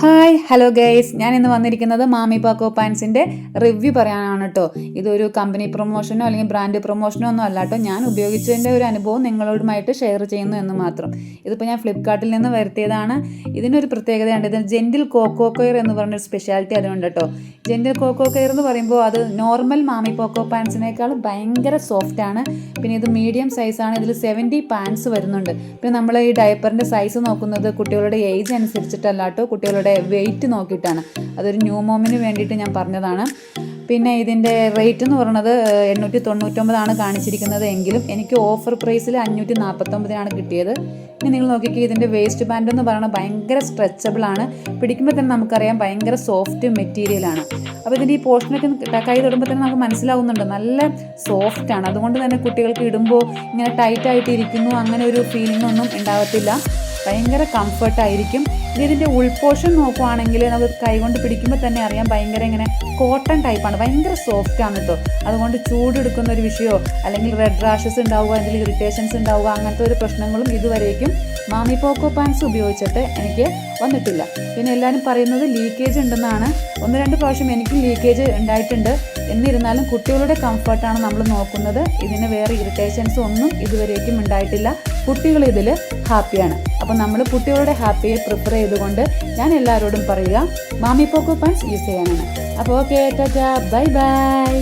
Hi hello guys, ഞാൻ ഇന്ന് വന്നിരിക്കുന്നത് മാമി പാക്കോ പാൻസിൻ്റെ റിവ്യൂ പറയാനാണ് കേട്ടോ. ഇതൊരു കമ്പനി പ്രൊമോഷനോ അല്ലെങ്കിൽ ബ്രാൻഡ് പ്രൊമോഷനോ ഒന്നും അല്ല കേട്ടോ. ഞാൻ ഉപയോഗിച്ചതിൻ്റെ ഒരു അനുഭവം നിങ്ങളോടുമായിട്ട് ഷെയർ ചെയ്യുന്നു എന്ന് മാത്രം. ഇതിപ്പോൾ ഞാൻ ഫ്ലിപ്കാർട്ടിൽ നിന്ന് വരുത്തിയതാണ്. ഇതിനൊരു പ്രത്യേകതയുണ്ട്. ഇത് ജെൻറ്റിൽ കോക്കോ കെയർ എന്ന് പറഞ്ഞൊരു സ്പെഷ്യാലിറ്റി അതുകൊണ്ട് കേട്ടോ. ജെൻറ്റിൽ കോക്കോ കെയർ എന്ന് പറയുമ്പോൾ അത് നോർമൽ മാമി പാക്കോ പാൻസിനേക്കാൾ ഭയങ്കര സോഫ്റ്റാണ്. പിന്നെ ഇത് മീഡിയം സൈസാണ്. ഇതിൽ 70 പാൻസ് വരുന്നുണ്ട്. പിന്നെ നമ്മൾ ഈ ഡയപ്പറിൻ്റെ സൈസ് നോക്കുന്നത് കുട്ടികളുടെ ഏജ് അനുസരിച്ചിട്ടല്ല കേട്ടോ, കുട്ടികളുടെ വെയിറ്റ് നോക്കിയിട്ടാണ്. അതൊരു ന്യൂ മോമിന് വേണ്ടിയിട്ട് ഞാൻ പറഞ്ഞതാണ്. പിന്നെ ഇതിൻ്റെ റേറ്റ് എന്ന് പറയുന്നത് 899 കാണിച്ചിരിക്കുന്നത്. എങ്കിലും എനിക്ക് ഓഫർ പ്രൈസിൽ 549 കിട്ടിയത്. ഇനി നിങ്ങൾ നോക്കിക്കേ, ഇതിൻ്റെ വേസ്റ്റ് ബാൻഡ് എന്ന് പറയുന്നത് ഭയങ്കര സ്ട്രെച്ചബിൾ ആണ്. പിടിക്കുമ്പോൾ തന്നെ നമുക്കറിയാം ഭയങ്കര സോഫ്റ്റ് മെറ്റീരിയലാണ്. അപ്പോൾ ഇതിൻ്റെ ഈ പോർഷനൊക്കെ കൈ തൊടുമ്പോൾ തന്നെ നമുക്ക് മനസ്സിലാവുന്നുണ്ട് നല്ല സോഫ്റ്റാണ്. അതുകൊണ്ട് തന്നെ കുട്ടികൾക്ക് ഇടുമ്പോൾ ഇങ്ങനെ ടൈറ്റായിട്ട് ഇരിക്കുന്നു അങ്ങനെ ഒരു ഫീലിംഗ് ഒന്നും ഉണ്ടാകത്തില്ല. ഭയങ്കര കംഫർട്ടായിരിക്കും. ഇതിൻ്റെ ഉൾപോർഷൻ നോക്കുവാണെങ്കിൽ നമുക്ക് കൈകൊണ്ട് പിടിക്കുമ്പോൾ തന്നെ അറിയാം ഭയങ്കര ഇങ്ങനെ കോട്ടൺ ടൈപ്പാണ്, ഭയങ്കര സോഫ്റ്റാണ് കേട്ടോ. അതുകൊണ്ട് ചൂടെടുക്കുന്ന ഒരു വിഷയമോ അല്ലെങ്കിൽ റെഡ് റാഷസ് ഉണ്ടാവുക, എന്തെങ്കിലും ഇറിറ്റേഷൻസ് ഉണ്ടാവുക, അങ്ങനത്തെ ഒരു പ്രശ്നങ്ങളും ഇതുവരേക്കും മാമി പോക്കോ പാൻസ് ഉപയോഗിച്ചിട്ട് എനിക്ക് വന്നിട്ടില്ല. പിന്നെ എല്ലാവരും പറയുന്നത് ലീക്കേജ് ഉണ്ടെന്നാണ്. 1-2 പ്രാവശ്യം എനിക്ക് ലീക്കേജ് ഉണ്ടായിട്ടുണ്ട്. എന്നിരുന്നാലും കുട്ടികളുടെ കംഫർട്ടാണ് നമ്മൾ നോക്കുന്നത്. ഇതിന് വേറെ ഇറിറ്റേഷൻസ് ഒന്നും ഇതുവരേക്കും ഉണ്ടായിട്ടില്ല. കുട്ടികൾ ഇതിൽ ഹാപ്പിയാണ്. അപ്പോൾ നമ്മൾ കുട്ടികളുടെ ഹാപ്പിയെ പ്രിഫർ ചെയ്തുകൊണ്ട് ഞാൻ എല്ലാവരോടും പറയുക മാമി പോക്കോ പാൻസ് യൂസ് ചെയ്യാനാണ്. അപ്പോൾ ഓക്കെ, ടാറ്റാ, ബൈ ബൈ.